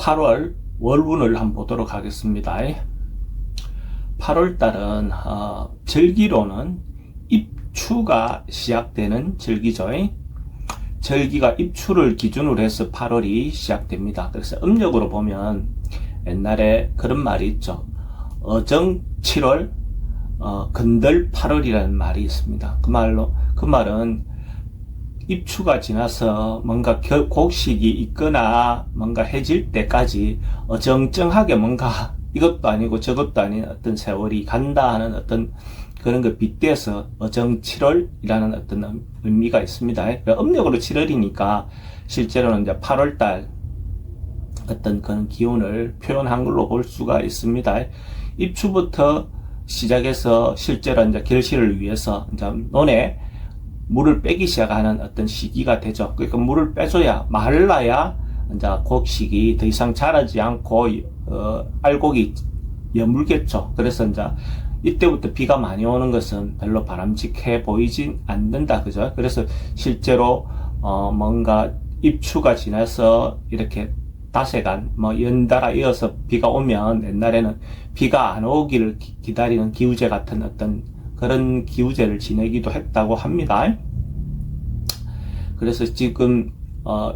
8월 월운을 한번 보도록 하겠습니다. 8월 달은 절기로는 입추가 시작되는 절기죠. 절기가 입추를 기준으로 해서 8월이 시작됩니다. 그래서 음력으로 보면 옛날에 그런 말이 있죠. 어정 7월, 건들 8월이라는 말이 있습니다. 그 말은 입추가 지나서 뭔가 곡식이 있거나 뭔가 해질 때까지 어정쩡하게 뭔가 이것도 아니고 저것도 아닌 어떤 세월이 간다 하는 어떤 그런 걸 빗대서 어정 7월이라는 어떤 의미가 있습니다. 음력으로 7월이니까 실제로는 이제 8월달 어떤 그런 기운을 표현한 걸로 볼 수가 있습니다. 입추부터 시작해서 실제로 이제 결실을 위해서 이제 논에 물을 빼기 시작하는 어떤 시기가 되죠. 그러니까 물을 빼줘야 말라야 이제 곡식이 더 이상 자라지 않고 알곡이 여물겠죠. 그래서 이제 이때부터 비가 많이 오는 것은 별로 바람직해 보이진 않는다, 그죠? 그래서 실제로 뭔가 입추가 지나서 이렇게 닷새간 연달아 이어서 비가 오면 옛날에는 비가 안 오기를 기다리는 기우제 같은 어떤 그런 기우제를 지내기도 했다고 합니다. 그래서 지금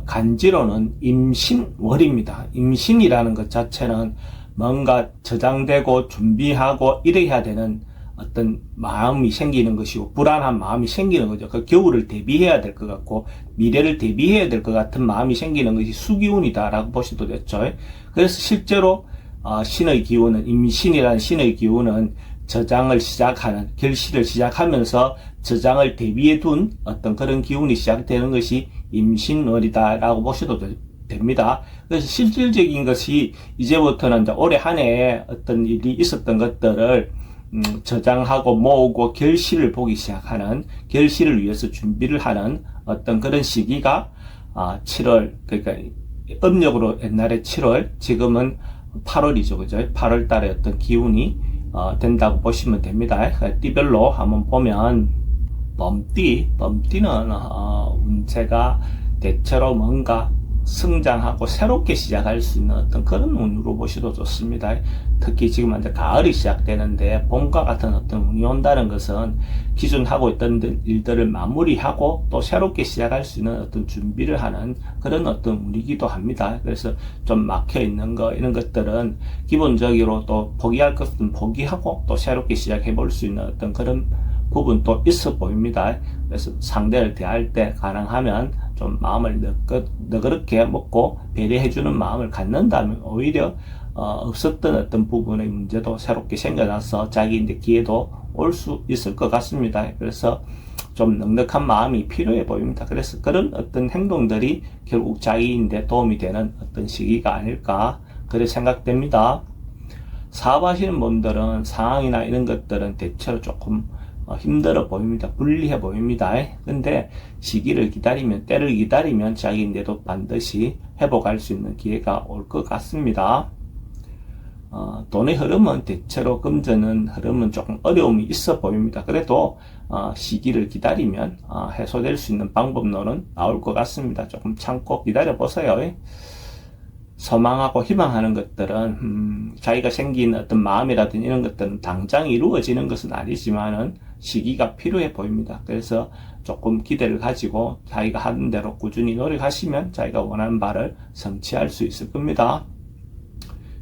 간지로는 임신월입니다. 임신이라는 것 자체는 뭔가 저장되고 준비하고 이래야 되는 어떤 마음이 생기는 것이고 불안한 마음이 생기는 거죠. 그 겨울을 대비해야 될 것 같고 미래를 대비해야 될 것 같은 마음이 생기는 것이 수기운이다라고 보셔도 됐죠. 그래서 실제로 신의 기운은 임신이라는 신의 기운은 저장을 시작하는 결실을 시작하면서 저장을 대비해 둔 어떤 그런 기운이 시작되는 것이 임신월이다라고 보셔도 됩니다. 그래서 실질적인 것이 이제부터는 이제 올해 한 해에 어떤 일이 있었던 것들을 저장하고 모으고 결실을 보기 시작하는 결실을 위해서 준비를 하는 어떤 그런 시기가 7월 그러니까 음력으로 옛날에 7월 지금은 8월이죠, 그죠? 8월 달에 어떤 기운이 된다고 보시면 됩니다. 띠별로 한번 보면 범띠는 운세가 대체로 뭔가 성장하고 새롭게 시작할 수 있는 어떤 그런 운으로 보셔도 좋습니다. 특히 지금 이제 가을이 시작되는데 봄과 같은 어떤 운이 온다는 것은 기존 하고 있던 일들을 마무리하고 또 새롭게 시작할 수 있는 어떤 준비를 하는 그런 어떤 운이기도 합니다. 그래서 좀 막혀 있는 거 이런 것들은 기본적으로 또 포기할 것은 포기하고 또 새롭게 시작해 볼 수 있는 어떤 그런 부분도 있어 보입니다. 그래서 상대를 대할 때 가능하면 좀 마음을 너그럽게 먹고 배려해주는 마음을 갖는다면 오히려 없었던 어떤 부분의 문제도 새롭게 생겨나서 자기인데 기회도 올 수 있을 것 같습니다. 그래서 좀 넉넉한 마음이 필요해 보입니다. 그래서 그런 어떤 행동들이 결국 자기인데 도움이 되는 어떤 시기가 아닐까 그렇게 생각됩니다. 사업하시는 분들은 상황이나 이런 것들은 대체로 조금 힘들어 보입니다. 불리해 보입니다. 근데 시기를 기다리면 때를 기다리면 자기인데도 반드시 회복할 수 있는 기회가 올 것 같습니다. 돈의 흐름은 대체로 금전은 흐름은 조금 어려움이 있어 보입니다. 그래도 시기를 기다리면 해소될 수 있는 방법론은 나올 것 같습니다. 조금 참고 기다려 보세요. 소망하고 희망하는 것들은 자기가 생긴 어떤 마음이라든지 이런 것들은 당장 이루어지는 것은 아니지만은 시기가 필요해 보입니다. 그래서 조금 기대를 가지고 자기가 하는 대로 꾸준히 노력하시면 자기가 원하는 바를 성취할 수 있을 겁니다.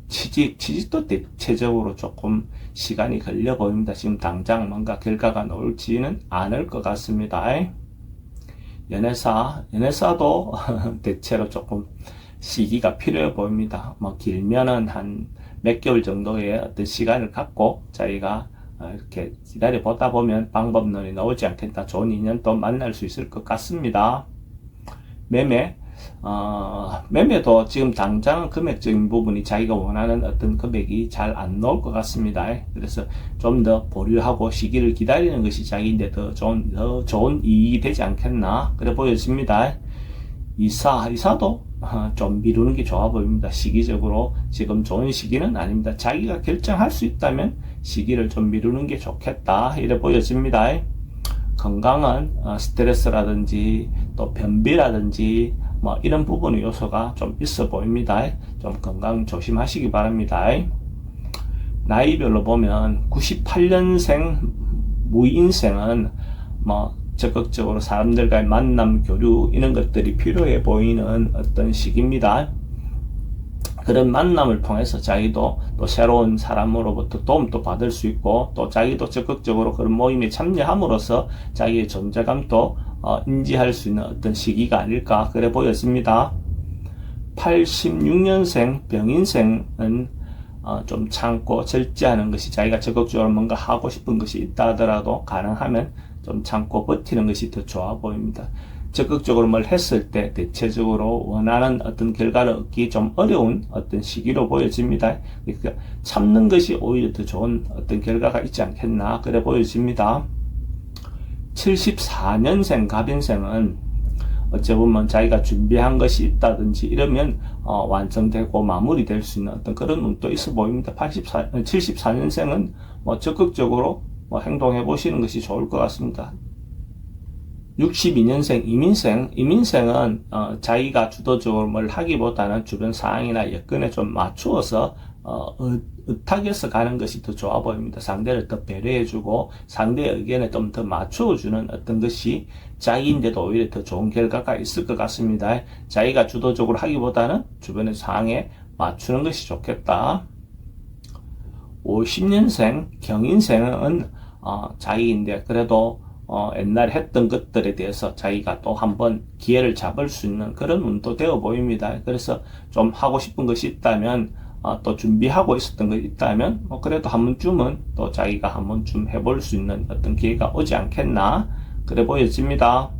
취직도 대체적으로 조금 시간이 걸려 보입니다. 지금 당장 뭔가 결과가 나올지는 않을 것 같습니다. 연애사도 대체로 조금 시기가 필요해 보입니다. 길면은 한 몇 개월 정도의 어떤 시간을 갖고 자기가 이렇게 기다려 보다 보면 방법론이 나오지 않겠다. 좋은 인연도 만날 수 있을 것 같습니다. 매매도 지금 당장 금액적인 부분이 자기가 원하는 어떤 금액이 잘 안 나올 것 같습니다. 그래서 좀 더 보류하고 시기를 기다리는 것이 자기인데 더 좋은 이익이 되지 않겠나 그래 보여집니다. 이사도 좀 미루는 게 좋아 보입니다. 시기적으로 지금 좋은 시기는 아닙니다. 자기가 결정할 수 있다면 시기를 좀 미루는 게 좋겠다 이래 보여집니다. 건강은 스트레스라든지 또 변비라든지 뭐 이런 부분의 요소가 좀 있어 보입니다. 좀 건강 조심하시기 바랍니다. 나이별로 보면 98년생 무인생은 뭐 적극적으로 사람들과의 만남, 교류 이런 것들이 필요해 보이는 어떤 시기입니다. 그런 만남을 통해서 자기도 또 새로운 사람으로부터 도움도 받을 수 있고 또 자기도 적극적으로 그런 모임에 참여함으로써 자기의 존재감도 인지할 수 있는 어떤 시기가 아닐까 그래 보였습니다. 86년생 병인생은 좀 참고 절제하는 것이 자기가 적극적으로 뭔가 하고 싶은 것이 있다 하더라도 가능하면 좀 참고 버티는 것이 더 좋아 보입니다. 적극적으로 뭘 했을 때 대체적으로 원하는 어떤 결과를 얻기 좀 어려운 어떤 시기로 보여집니다. 그러니까 참는 것이 오히려 더 좋은 어떤 결과가 있지 않겠나 그래 보여집니다. 74년생 갑인생은 어찌 보면 자기가 준비한 것이 있다든지 이러면 완성되고 마무리될 수 있는 어떤 그런 운도 있어 보입니다. 74년생은 뭐 적극적으로 행동해 보시는 것이 좋을 것 같습니다. 62년생 이민생은 자기가 주도적으로 뭘 하기보다는 주변 상황이나 여건에 좀 맞추어서 의탁해서 가는 것이 더 좋아 보입니다. 상대를 더 배려해주고 상대의 의견에 좀 더 맞추어주는 어떤 것이 자기인데도 오히려 더 좋은 결과가 있을 것 같습니다. 자기가 주도적으로 하기보다는 주변의 상황에 맞추는 것이 좋겠다. 50년생 경인생은 자기인데 그래도 옛날에 했던 것들에 대해서 자기가 또 한번 기회를 잡을 수 있는 그런 운도 되어 보입니다. 그래서 좀 하고 싶은 것이 있다면 또 준비하고 있었던 것이 있다면 그래도 한 번쯤은 또 자기가 한 번쯤 해볼 수 있는 어떤 기회가 오지 않겠나 그래 보여집니다.